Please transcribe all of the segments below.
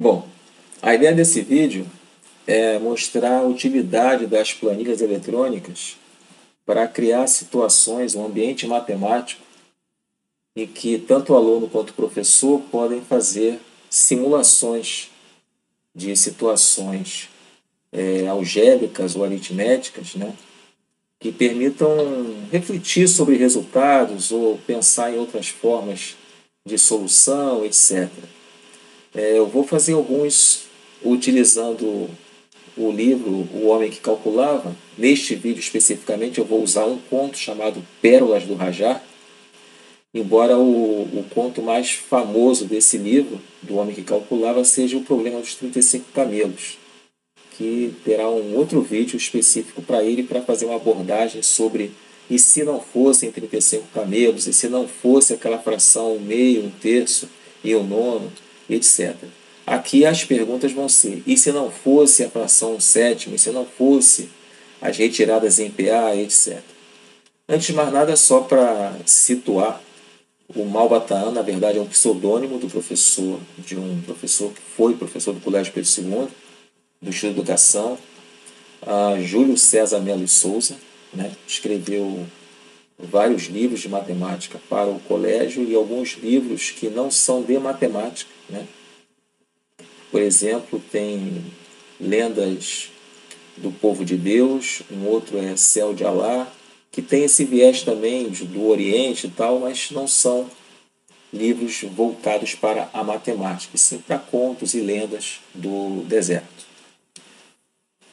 Bom, a ideia desse vídeo é mostrar a utilidade das planilhas eletrônicas para criar situações, um ambiente matemático em que tanto o aluno quanto o professor podem fazer simulações de situações algébricas ou aritméticas, né, que permitam refletir sobre resultados ou pensar em outras formas de solução, etc. Eu vou fazer alguns utilizando o livro O Homem que Calculava. Neste vídeo especificamente eu vou usar um conto chamado Pérolas do Rajar, embora o conto mais famoso desse livro, do Homem que Calculava, seja o Problema dos 35 Camelos, que terá um outro vídeo específico para ele, para fazer uma abordagem sobre e se não fossem 35 camelos, e se não fosse aquela fração 1/2, 1/3 e 1/9, etc. Aqui as perguntas vão ser: e se não fosse a fração 1/7, e se não fosse as retiradas em PA, etc. Antes de mais nada, só para situar, o Malbataan, na verdade, é um pseudônimo do professor, de um professor que foi professor do Colégio Pedro II, do Estudo de Educação, Júlio César Melo e Souza, né? Escreveu vários livros de matemática para o colégio e alguns livros que não são de matemática, né? Por exemplo, tem Lendas do Povo de Deus, um outro é Céu de Alá, que tem esse viés também do Oriente e tal, mas não são livros voltados para a matemática, e sim para contos e lendas do deserto.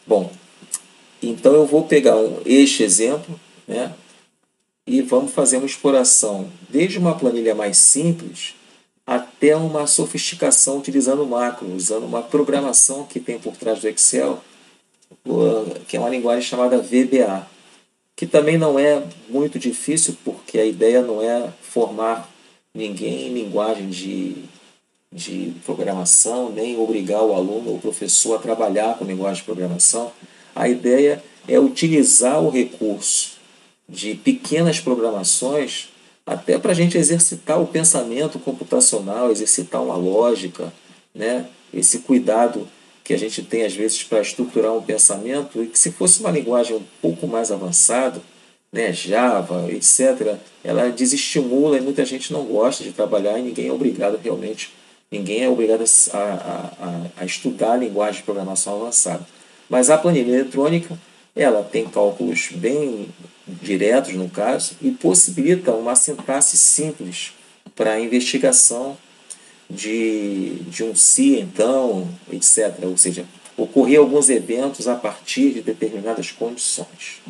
Bom, então eu vou pegar este exemplo, né, e vamos fazer uma exploração desde uma planilha mais simples até uma sofisticação utilizando macro, usando uma programação que tem por trás do Excel, que é uma linguagem chamada VBA, que também não é muito difícil, porque a ideia não é formar ninguém em linguagem de programação, nem obrigar o aluno ou o professor a trabalhar com linguagem de programação. A ideia é utilizar o recurso de pequenas programações até para a gente exercitar o pensamento computacional, exercitar uma lógica, né? Esse cuidado que a gente tem às vezes para estruturar um pensamento, e que se fosse uma linguagem um pouco mais avançada, né, Java, etc., ela desestimula e muita gente não gosta de trabalhar, e ninguém é obrigado realmente, ninguém é obrigado a estudar a linguagem de programação avançada. Mas a planilha eletrônica, ela tem cálculos bem diretos, no caso, e possibilita uma sintaxe simples para a investigação de um se, então, etc. Ou seja, ocorrer alguns eventos a partir de determinadas condições.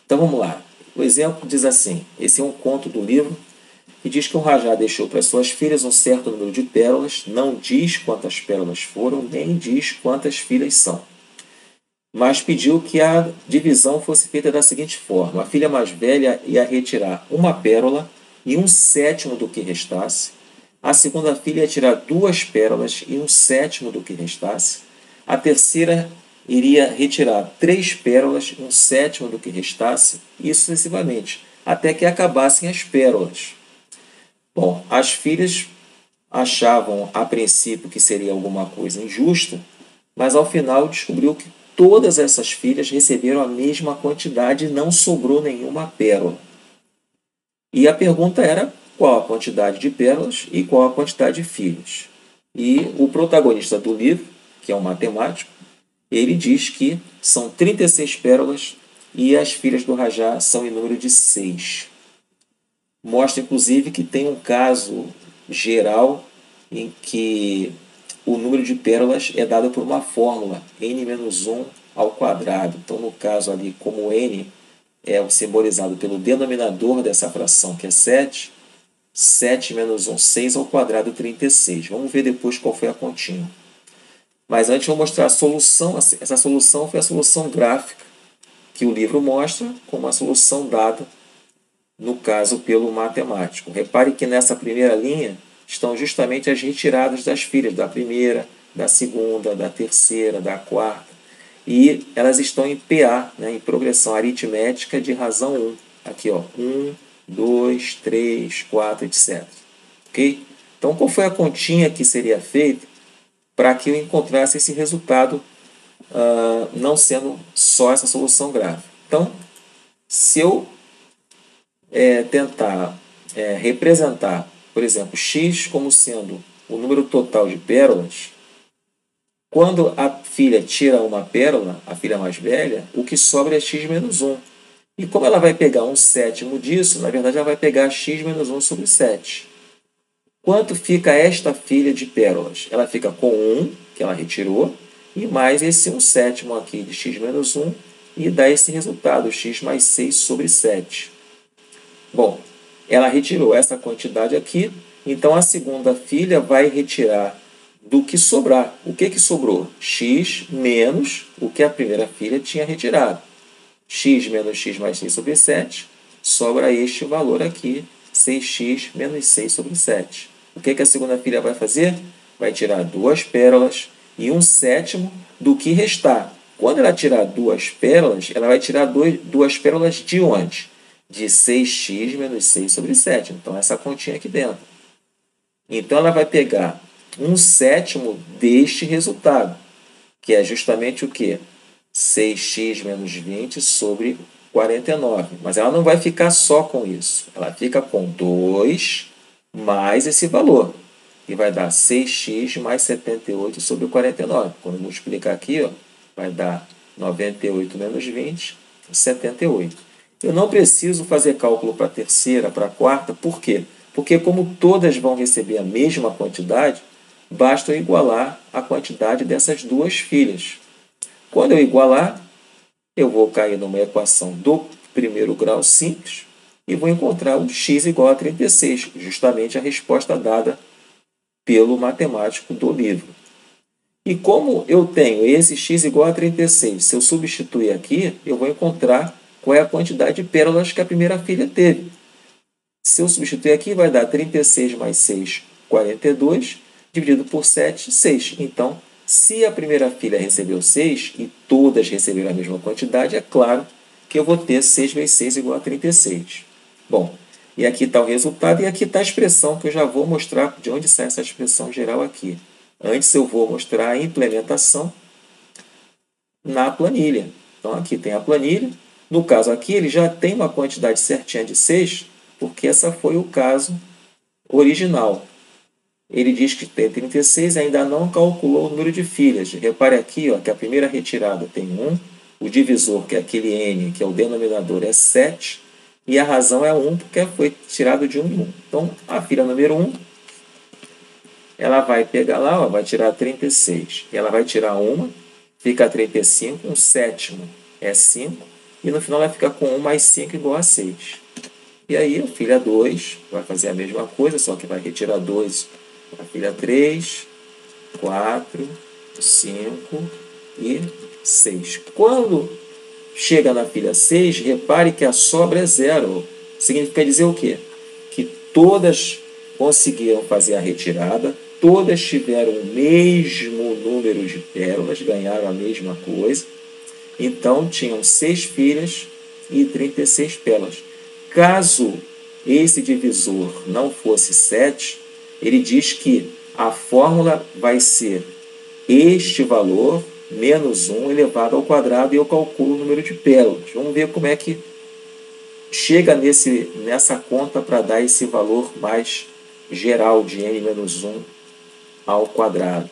Então vamos lá. O exemplo diz assim: esse é um conto do livro que diz que um rajá deixou para suas filhas um certo número de pérolas, não diz quantas pérolas foram, nem diz quantas filhas são, mas pediu que a divisão fosse feita da seguinte forma: a filha mais velha ia retirar uma pérola e 1/7 do que restasse, a segunda filha ia tirar 2 pérolas e 1/7 do que restasse, a terceira iria retirar 3 pérolas e 1/7 do que restasse, e sucessivamente, até que acabassem as pérolas. Bom, as filhas achavam a princípio que seria alguma coisa injusta, mas ao final descobriu que todas essas filhas receberam a mesma quantidade e não sobrou nenhuma pérola. E a pergunta era qual a quantidade de pérolas e qual a quantidade de filhos. E o protagonista do livro, que é um matemático, ele diz que são 36 pérolas e as filhas do rajá são em número de 6. Mostra, inclusive, que tem um caso geral em que o número de pérolas é dado por uma fórmula, n-1 ao quadrado. Então, no caso ali, como n é simbolizado pelo denominador dessa fração, que é 7, 7 menos 1, 6 ao quadrado, 36. Vamos ver depois qual foi a continha. Mas antes eu vou mostrar a solução. Essa solução foi a solução gráfica que o livro mostra como a solução dada, no caso, pelo matemático. Repare que nessa primeira linha estão justamente as retiradas das filhas, da primeira, da segunda, da terceira, da quarta. E elas estão em PA, né, em progressão aritmética de razão 1. Aqui, ó, 1, 2, 3, 4, etc. Ok? Então, qual foi a continha que seria feita para que eu encontrasse esse resultado, não sendo só essa solução gráfica. Então, se eu tentar representar, por exemplo, x como sendo o número total de pérolas, quando a filha tira uma pérola, a filha mais velha, o que sobra é x menos 1. E como ela vai pegar um sétimo disso, na verdade ela vai pegar x menos 1 sobre 7. Quanto fica esta filha de pérolas? Ela fica com 1, que ela retirou, e mais esse 1 sétimo aqui de x menos 1, e dá esse resultado, x mais 6 sobre 7. Bom, ela retirou essa quantidade aqui, então a segunda filha vai retirar do que sobrar. O que sobrou? X menos o que a primeira filha tinha retirado. X menos x mais 6 sobre 7, sobra este valor aqui, 6x menos 6 sobre 7. O que a segunda filha vai fazer? Vai tirar 2 pérolas e 1 sétimo do que restar. Quando ela tirar 2 pérolas, ela vai tirar 2 pérolas de onde? De 6x menos 6 sobre 7. Então, essa continha aqui dentro. Então, ela vai pegar 1 sétimo deste resultado, que é justamente o quê? 6x menos 20 sobre 49. Mas ela não vai ficar só com isso. Ela fica com 2 mais esse valor. E vai dar 6x mais 78 sobre 49. Quando eu multiplicar aqui, vai dar 98 menos 20, 78. Eu não preciso fazer cálculo para a terceira, para a quarta. Por quê? Porque como todas vão receber a mesma quantidade, basta eu igualar a quantidade dessas duas filhas. Quando eu igualar, eu vou cair numa equação do primeiro grau simples e vou encontrar o x igual a 36, justamente a resposta dada pelo matemático do livro. E como eu tenho esse x igual a 36, se eu substituir aqui, eu vou encontrar qual é a quantidade de pérolas que a primeira filha teve. Se eu substituir aqui, vai dar 36 mais 6, 42, dividido por 7, 6. Então, se a primeira filha recebeu 6 e todas receberam a mesma quantidade, é claro que eu vou ter 6 vezes 6 igual a 36. Bom, e aqui está o resultado e aqui está a expressão que eu já vou mostrar de onde sai essa expressão geral aqui. Antes eu vou mostrar a implementação na planilha. Então aqui tem a planilha. No caso aqui ele já tem uma quantidade certinha de 6, porque essa foi o caso original. Ele diz que tem 36 e ainda não calculou o número de filhas. Repare aqui que a primeira retirada tem 1, o divisor, que é aquele n, que é o denominador, é 7, e a razão é 1, porque foi tirado de 1 em 1. Então, a filha número 1, ela vai pegar lá, vai tirar 36. Ela vai tirar uma, fica 35, um sétimo é 5, e no final ela fica com 1 mais 5 igual a 6. E aí a filha 2 vai fazer a mesma coisa, só que vai retirar 2. A filha 3, 4, 5 e 6. Quando chega na filha 6, repare que a sobra é 0. Significa dizer o quê? Que todas conseguiram fazer a retirada, todas tiveram o mesmo número de pérolas, ganharam a mesma coisa. Então, tinham 6 filhas e 36 pérolas. Caso esse divisor não fosse 7, ele diz que a fórmula vai ser este valor menos 1 elevado ao quadrado e eu calculo o número de pérolas. Vamos ver como é que chega nessa conta para dar esse valor mais geral de n menos 1 ao quadrado.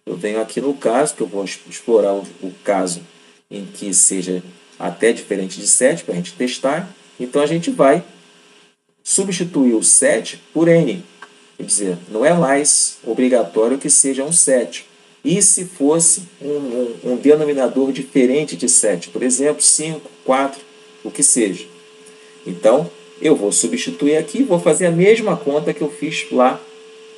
Eu venho aqui no caso, que eu vou explorar o caso em que seja até diferente de 7, para a gente testar. Então, a gente vai substituir o 7 por n. Quer dizer, não é mais obrigatório que seja um 7. E se fosse um denominador diferente de 7? Por exemplo, 5, 4, o que seja. Então, eu vou substituir aqui, vou fazer a mesma conta que eu fiz lá,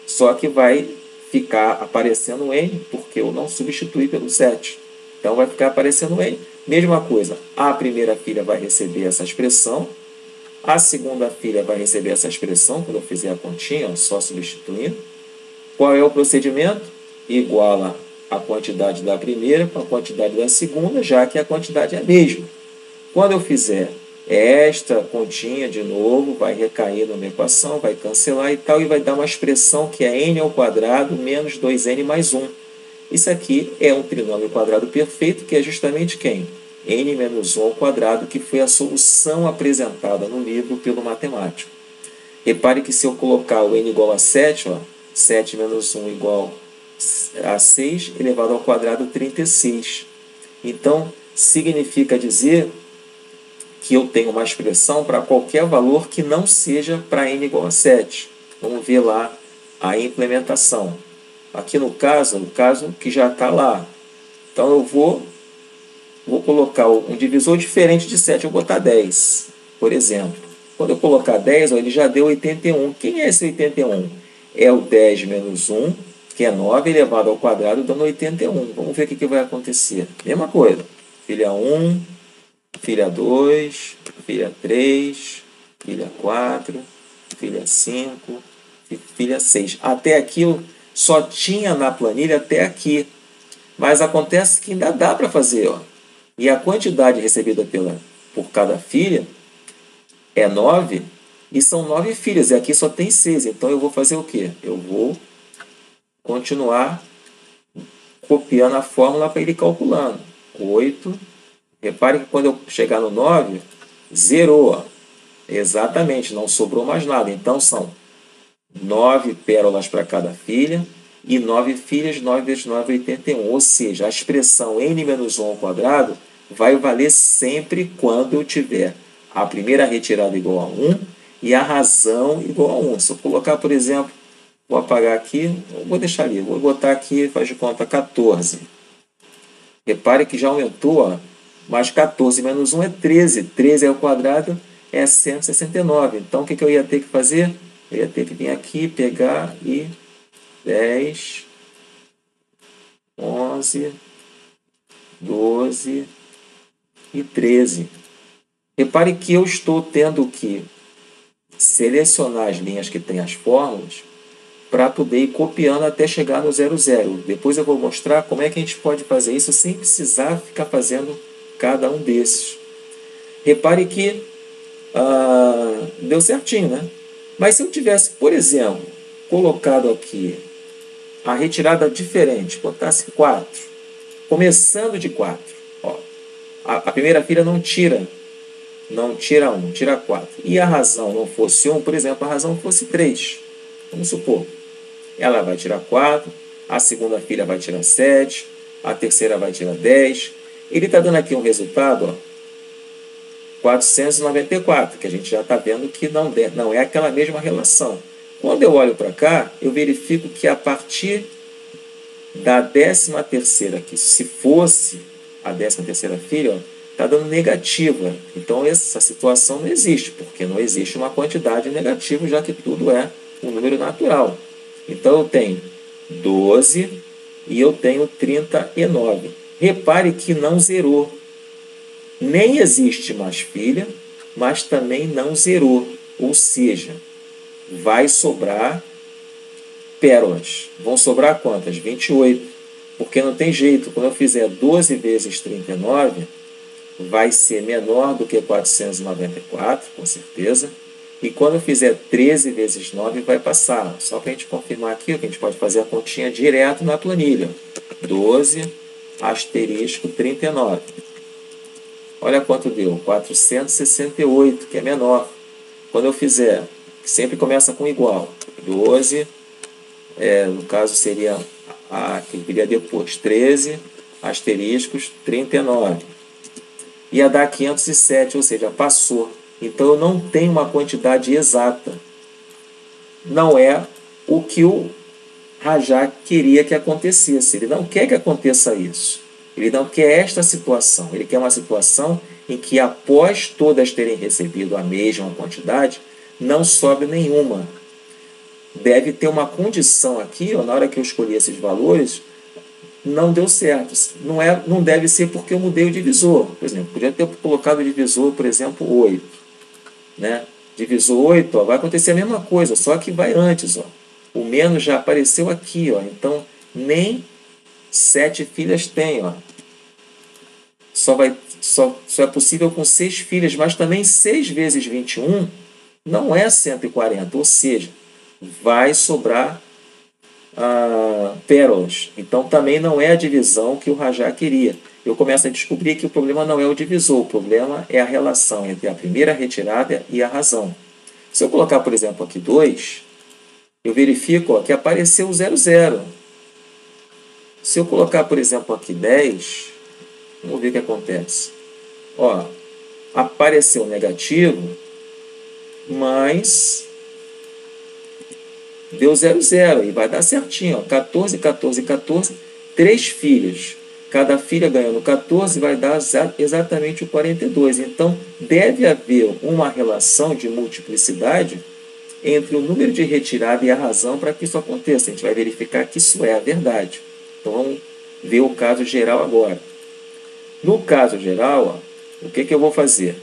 só que vai ficar aparecendo n, porque eu não substituí pelo 7. Então, vai ficar aparecendo n. Mesma coisa, a primeira filha vai receber essa expressão, a segunda filha vai receber essa expressão, quando eu fizer a continha, só substituindo. Qual é o procedimento? Iguala a quantidade da primeira com a quantidade da segunda, já que a quantidade é a mesma. Quando eu fizer esta continha de novo, vai recair numa equação, vai cancelar e tal, e vai dar uma expressão que é n ao quadrado menos 2n mais 1. Isso aqui é um trinômio quadrado perfeito, que é justamente quem? N menos 1 ao quadrado, que foi a solução apresentada no livro pelo matemático. Repare que se eu colocar o n igual a 7, ó, 7 menos 1 igual a 6, elevado ao quadrado 36. Então, significa dizer que eu tenho uma expressão para qualquer valor que não seja para n igual a 7. Vamos ver lá a implementação. Aqui no caso, o caso que já está lá. Então eu vou colocar um divisor diferente de 7, eu vou botar 10, por exemplo. Quando eu colocar 10, ó, ele já deu 81. Quem é esse 81? É o 10 menos 1, que é 9, elevado ao quadrado, dando 81. Vamos ver o que vai acontecer. Mesma coisa. Filha 1, filha 2, filha 3, filha 4, filha 5 e filha 6. Até aqui eu só tinha na planilha até aqui. Mas acontece que ainda dá para fazer, ó. E a quantidade recebida por cada filha é 9, e são 9 filhas, e aqui só tem 6. Então eu vou fazer o quê? Eu vou continuar copiando a fórmula para ir calculando. 8. Repare que quando eu chegar no 9, zerou. Ó. Exatamente, não sobrou mais nada. Então são 9 pérolas para cada filha, e 9 filhas, 9 vezes 9, 81. Ou seja, a expressão n menos 1 ao quadrado vai valer sempre quando eu tiver a primeira retirada igual a 1 e a razão igual a 1. Se eu colocar, por exemplo, vou apagar aqui, vou deixar ali, vou botar aqui, faz de conta, 14. Repare que já aumentou, ó, mas 14 menos 1 é 13. 13 ao quadrado é 169. Então, o que eu ia ter que fazer? Eu ia ter que vir aqui, pegar e 10, 11, 12 e 13. Repare que eu estou tendo que selecionar as linhas que têm as fórmulas para poder ir copiando até chegar no 00. Depois eu vou mostrar como é que a gente pode fazer isso sem precisar ficar fazendo cada um desses. Repare que deu certinho, né? Mas se eu tivesse, por exemplo, colocado aqui a retirada diferente, botasse 4, começando de 4, ó, a primeira filha não tira 1, tira 4. E a razão não fosse 1, por exemplo, a razão fosse 3. Vamos supor. Ela vai tirar 4, a segunda filha vai tirar 7, a terceira vai tirar 10. Ele está dando aqui um resultado, ó, 494, que a gente já está vendo que não é aquela mesma relação. Quando eu olho para cá, eu verifico que a partir da 13ª, que se fosse a 13ª filha, está dando negativa. Então essa situação não existe, porque não existe uma quantidade negativa, já que tudo é um número natural. Então eu tenho 12 e eu tenho 39. Repare que não zerou. Nem existe mais filha, mas também não zerou. Ou seja, vai sobrar pérolas. Vão sobrar quantas? 28. Porque não tem jeito. Quando eu fizer 12 vezes 39, vai ser menor do que 494, com certeza. E quando eu fizer 13 vezes 9, vai passar. Só para a gente confirmar aqui, que a gente pode fazer a continha direto na planilha. 12, asterisco 39. Olha quanto deu. 468, que é menor. Quando eu fizer, sempre começa com igual. 12, no caso seria a que viria depois. 13, asteriscos 39. Ia dar 507, ou seja, passou. Então eu não tenho uma quantidade exata. Não é o que o Rajá queria que acontecesse. Ele não quer que aconteça isso. Ele não quer esta situação. Ele quer uma situação em que, após todas terem recebido a mesma quantidade, não sobe nenhuma. Deve ter uma condição aqui, ó, na hora que eu escolhi esses valores, não deu certo. Não deve ser porque eu mudei o divisor. Por exemplo, podia ter colocado o divisor, por exemplo, 8. Né? Divisor 8, ó, vai acontecer a mesma coisa, só que vai antes. Ó. O menos já apareceu aqui. Ó. Então, nem 7 filhas tem. Ó. Só é possível com 6 filhas, mas também 6 vezes 21 não é 140. Ou seja, vai sobrar pérolas. Então também não é a divisão que o Rajá queria. Eu começo a descobrir que o problema não é o divisor, o problema é a relação entre a primeira retirada e a razão. Se eu colocar, por exemplo, aqui 2, eu verifico que apareceu o 00. Se eu colocar, por exemplo, aqui 10, vamos ver o que acontece. Apareceu negativo, mas deu 00 e vai dar certinho. 14, 14, 14, 3 filhas. Cada filha ganhando 14 vai dar exatamente o 42. Então, deve haver uma relação de multiplicidade entre o número de retirada e a razão para que isso aconteça. A gente vai verificar que isso é a verdade. Então, vamos ver o caso geral agora. No caso geral, o que eu vou fazer?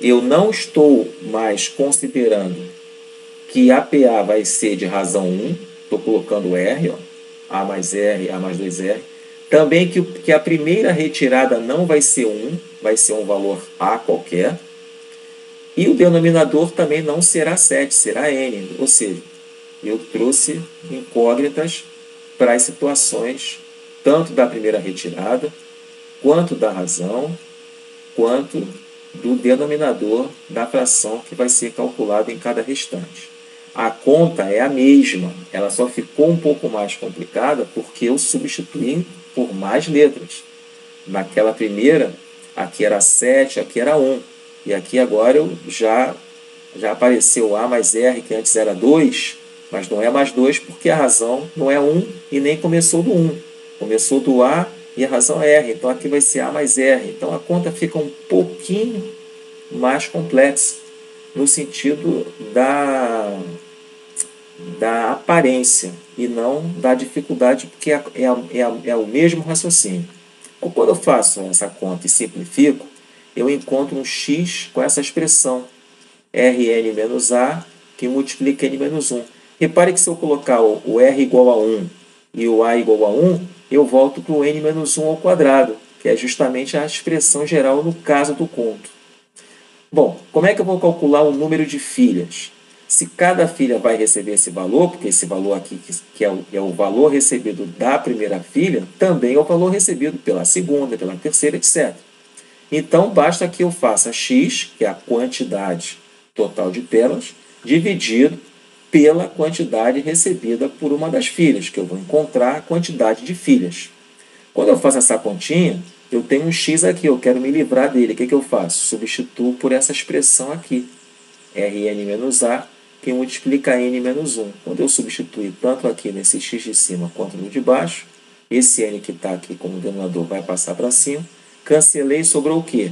Eu não estou mais considerando que APA vai ser de razão 1, estou colocando R, A mais R, A mais 2R. Também que a primeira retirada não vai ser 1, vai ser um valor A qualquer. E o denominador também não será 7, será N. Ou seja, eu trouxe incógnitas para as situações tanto da primeira retirada, quanto da razão, quanto do denominador da fração que vai ser calculado em cada restante. A conta é a mesma, ela só ficou um pouco mais complicada porque eu substituí por mais letras. Naquela primeira, aqui era 7, aqui era 1. E aqui agora eu já apareceu A mais R, que antes era 2, mas não é mais 2 porque a razão não é 1 e nem começou do 1. Começou do A e a razão é R. Então aqui vai ser A mais R. Então a conta fica um pouquinho mais complexa no sentido da aparência e não da dificuldade, porque é o mesmo raciocínio. Quando eu faço essa conta e simplifico, eu encontro um x com essa expressão Rn menos A, que multiplica n menos 1. Repare que se eu colocar o R igual a 1 e o A igual a 1, eu volto para o n menos 1 ao quadrado, que é justamente a expressão geral no caso do conto. Bom, como é que eu vou calcular o número de filhas? Se cada filha vai receber esse valor, porque esse valor aqui, que é o valor recebido da primeira filha, também é o valor recebido pela segunda, pela terceira, etc. Então, basta que eu faça x, que é a quantidade total de pérolas, dividido pela quantidade recebida por uma das filhas, que eu vou encontrar a quantidade de filhas. Quando eu faço essa continha, eu tenho um x aqui, eu quero me livrar dele. O que eu faço? Substituo por essa expressão aqui, Rn menos A, que multiplica n menos 1. Quando eu substituir tanto aqui nesse x de cima quanto no de baixo, esse n que está aqui como denominador vai passar para cima. Cancelei, sobrou o quê?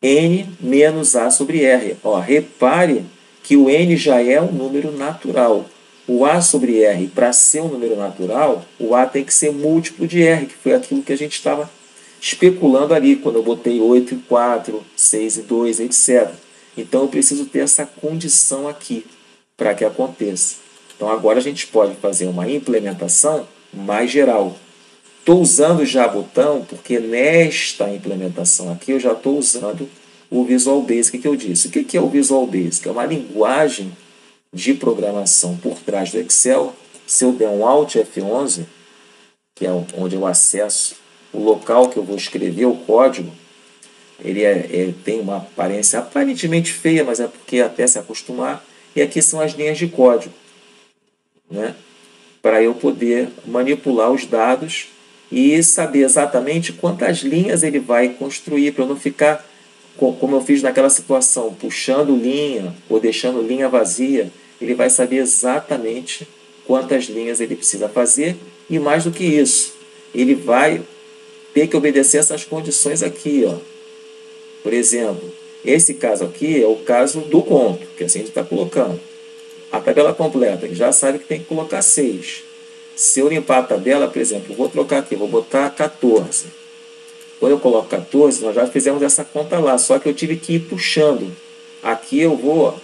N menos A sobre R. Repare que o n já é um número natural. O A sobre R, para ser um número natural, o A tem que ser múltiplo de R, que foi aquilo que a gente estava especulando ali, quando eu botei 8 e 4, 6 e 2, etc. Então, eu preciso ter essa condição aqui para que aconteça. Então, agora a gente pode fazer uma implementação mais geral. Estou usando já botão porque nesta implementação aqui eu já estou usando o Visual Basic que eu disse. O que é o Visual Basic? É uma linguagem de programação por trás do Excel. Se eu der um Alt F11, que é onde eu acesso o local que eu vou escrever o código, ele tem uma aparência aparentemente feia, mas é porque até se acostumar. E aqui são as linhas de código, né? Para eu poder manipular os dados e saber exatamente quantas linhas ele vai construir, para eu não ficar, como eu fiz naquela situação, puxando linha ou deixando linha vazia. Ele vai saber exatamente quantas linhas ele precisa fazer e, mais do que isso, ele vai ter que obedecer essas condições aqui. Por exemplo, esse caso aqui é o caso do conto, que assim a gente está colocando. A tabela completa, ele já sabe que tem que colocar 6. Se eu limpar a tabela, por exemplo, eu vou trocar aqui, vou botar 14. Quando eu coloco 14, nós já fizemos essa conta lá, só que eu tive que ir puxando. Aqui eu vou,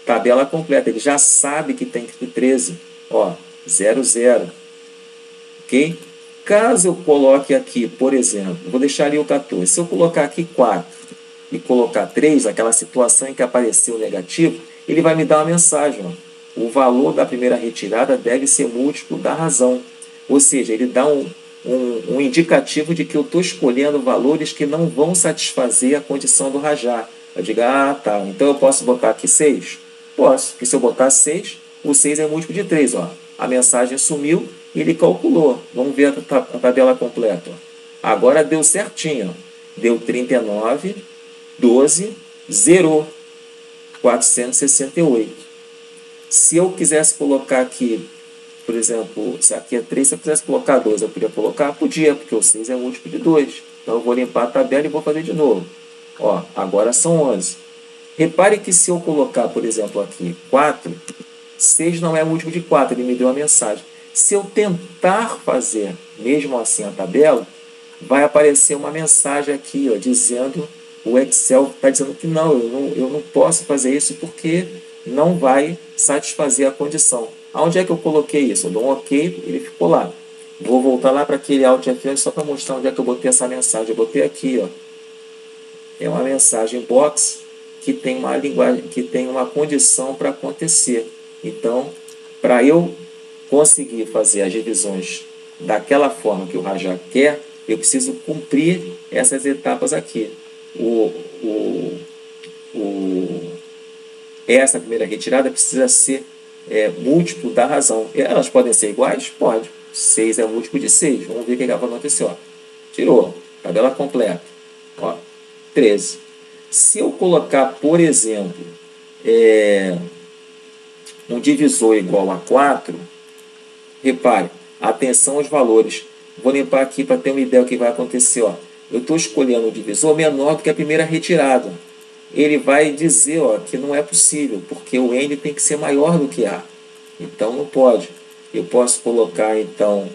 tabela completa, ele já sabe que tem que ter 13. 0, 0. Ok? Caso eu coloque aqui, por exemplo, vou deixar ali o 14. Se eu colocar aqui 4 e colocar 3, aquela situação em que apareceu o negativo, ele vai me dar uma mensagem. o valor da primeira retirada deve ser múltiplo da razão. Ou seja, ele dá um indicativo de que eu estou escolhendo valores que não vão satisfazer a condição do rajá. Eu digo, tá, então eu posso botar aqui 6? Posso, porque se eu botar 6, o 6 é múltiplo de 3. Ó. A mensagem sumiu e ele calculou. Vamos ver a tabela completa. Ó. Agora deu certinho. Ó. Deu 39, 12, zerou. 468. Se eu quisesse colocar aqui, por exemplo, se aqui é 3, se eu quisesse colocar 2, eu podia colocar? Podia, porque o 6 é múltiplo de 2. Então eu vou limpar a tabela e vou fazer de novo. Ó, agora são 11. Repare que se eu colocar, por exemplo, aqui 4, 6 não é múltiplo de 4, ele me deu a mensagem. Se eu tentar fazer mesmo assim a tabela, vai aparecer uma mensagem aqui, ó, dizendo, o Excel está dizendo que não, eu não posso fazer isso porque não vai satisfazer a condição. Aonde é que eu coloquei isso? Eu dou um OK, ele ficou lá. Vou voltar lá para aquele Alt F11 só para mostrar onde é que eu botei essa mensagem. Eu botei aqui, ó. É uma mensagem box que tem uma linguagem, que tem uma condição para acontecer. Então, para eu conseguir fazer as divisões daquela forma que o Rajá quer, eu preciso cumprir essas etapas aqui. Essa primeira retirada precisa ser múltiplo da razão. Elas podem ser iguais? Pode. 6 é múltiplo de 6. Vamos ver o que vai acontecer. Ó. Tirou. Tabela completa. Ó. 13. Se eu colocar, por exemplo, um divisor igual a 4, repare, atenção aos valores. Vou limpar aqui para ter uma ideia do que vai acontecer. Ó. Eu estou escolhendo um divisor menor do que a primeira retirada. Ele vai dizer, ó, que não é possível, porque o N tem que ser maior do que A. Então não pode. Eu posso colocar, então,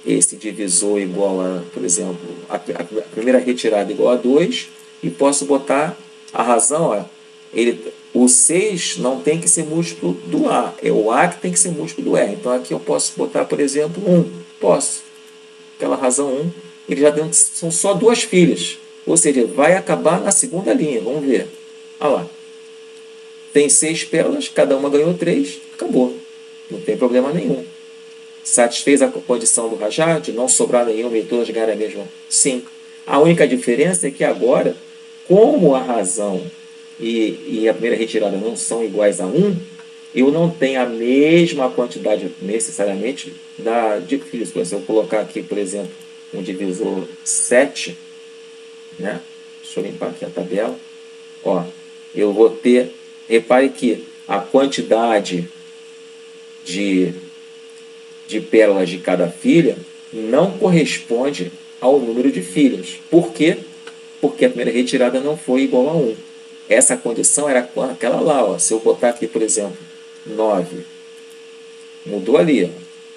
esse divisor igual a, por exemplo, a primeira retirada igual a 2, e posso botar a razão, ó, o 6 não tem que ser múltiplo do A, é o A que tem que ser múltiplo do R. Então aqui eu posso botar, por exemplo, 1. Posso. Aquela razão 1, ele já são só 2 filhas. Ou seja, vai acabar na segunda linha. Vamos ver. Olha lá. Tem 6 pérolas, cada uma ganhou 3, acabou. Não tem problema nenhum. Satisfez a condição do Rajá de não sobrar nenhuma e todas ganharem a mesma? Sim. A única diferença é que agora, como a razão e a primeira retirada não são iguais a 1, eu não tenho a mesma quantidade necessariamente de filhos. Se eu colocar aqui, por exemplo, um divisor 7, né? Deixa eu limpar aqui a tabela. Ó, eu vou ter, repare que a quantidade de pérolas de cada filha não corresponde ao número de filhas. Por quê? Porque a primeira retirada não foi igual a 1. Essa condição era aquela lá. Ó. Se eu botar aqui, por exemplo, 9, mudou ali. Ó.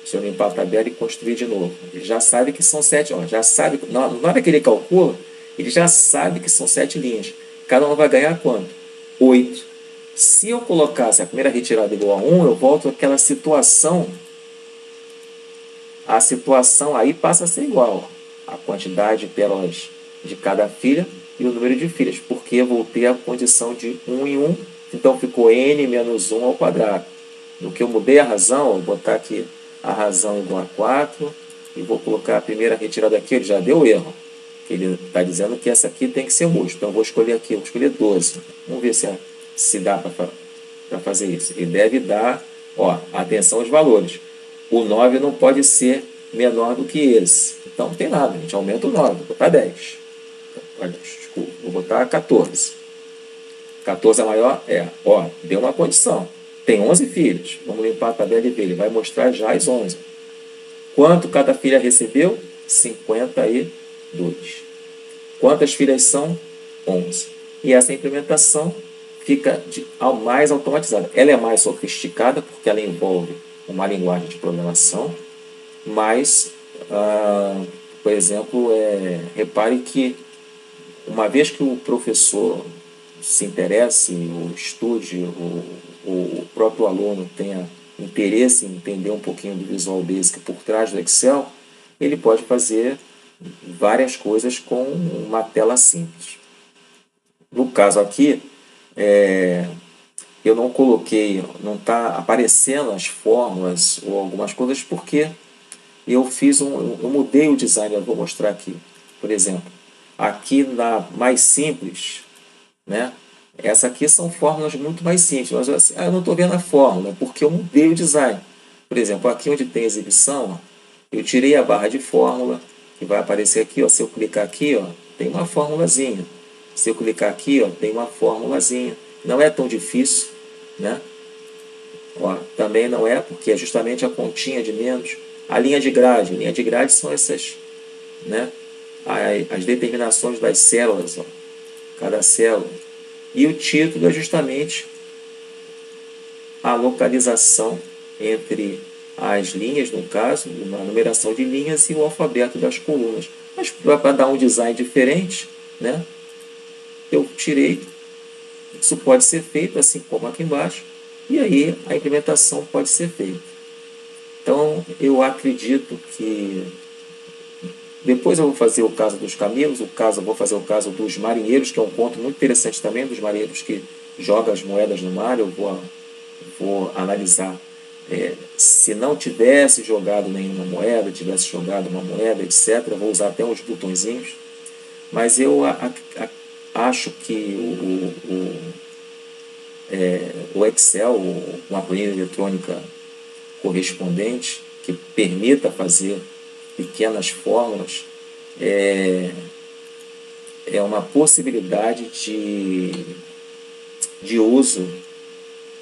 Se eu limpar a tabela e construir de novo. Ele já sabe que são 7. Ó. Já sabe, na hora que ele calcula, ele já sabe que são 7 linhas. Cada uma vai ganhar quanto? 8. Se eu colocasse a primeira retirada igual a 1, eu volto àquela situação. A situação aí passa a ser igual. A quantidade de pérolas de cada filha e o número de filhas. Porque eu voltei à condição de 1 em 1. Então ficou n menos 1 ao quadrado. No que eu mudei a razão, vou botar aqui a razão igual a 4. E vou colocar a primeira retirada aqui. Ele já deu erro. Ele está dizendo que essa aqui tem que ser múltiplo. Então eu vou escolher aqui, vou escolher 12. Vamos ver se dá para fazer isso. Ele deve dar, ó, atenção aos valores. O 9 não pode ser menor do que esse. Então não tem nada, a gente aumenta o 9, vou botar 10. Desculpa, vou botar 14. 14 é maior? É. Ó, deu uma condição. Tem 11 filhos. Vamos limpar a tabela e ver. Ele vai mostrar já as 11. Quanto cada filha recebeu? 52. Quantas filhas são? 11. E essa implementação fica mais automatizada. Ela é mais sofisticada porque ela envolve uma linguagem de programação, mas, por exemplo, repare que uma vez que o professor se interesse, ou estude, o próprio aluno tenha interesse em entender um pouquinho do Visual Basic por trás do Excel, ele pode fazer várias coisas com uma tela simples. No caso aqui, eu não coloquei, não está aparecendo as fórmulas ou algumas coisas porque eu mudei o design, eu vou mostrar aqui. Por exemplo, aqui na mais simples, né? Essa aqui são fórmulas muito mais simples, mas assim, eu não estou vendo a fórmula, porque eu mudei o design. Por exemplo, aqui onde tem exibição, ó, eu tirei a barra de fórmula, que vai aparecer aqui, ó, se eu clicar aqui, ó, tem uma formulazinha. Se eu clicar aqui, ó, tem uma formulazinha. Não é tão difícil, né? Ó, também não é, porque é justamente a continha de menos. A linha de grade são essas, né? As determinações das células, ó, cada célula. E o título é justamente a localização entre as linhas, no caso, uma numeração de linhas e o alfabeto das colunas. Mas para dar um design diferente, né, eu tirei. Isso pode ser feito assim como aqui embaixo, e aí a implementação pode ser feita. Então, eu acredito que depois eu vou fazer o caso dos camelos, eu vou fazer o caso dos marinheiros, que é um ponto muito interessante também, dos marinheiros que jogam as moedas no mar. Eu vou analisar se não tivesse jogado nenhuma moeda, tivesse jogado uma moeda, etc. Eu vou usar até uns botõezinhos, mas eu acho que o Excel, uma planilha eletrônica correspondente, que permita fazer pequenas fórmulas, é uma possibilidade de uso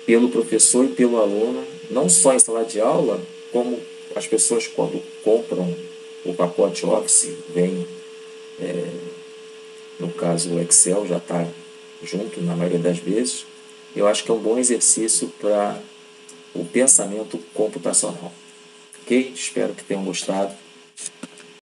pelo professor e pelo aluno, não só em sala de aula, como as pessoas quando compram o pacote Office, vem, no caso o Excel já está junto na maioria das vezes. Eu acho que é um bom exercício para o pensamento computacional. Ok? Espero que tenham gostado.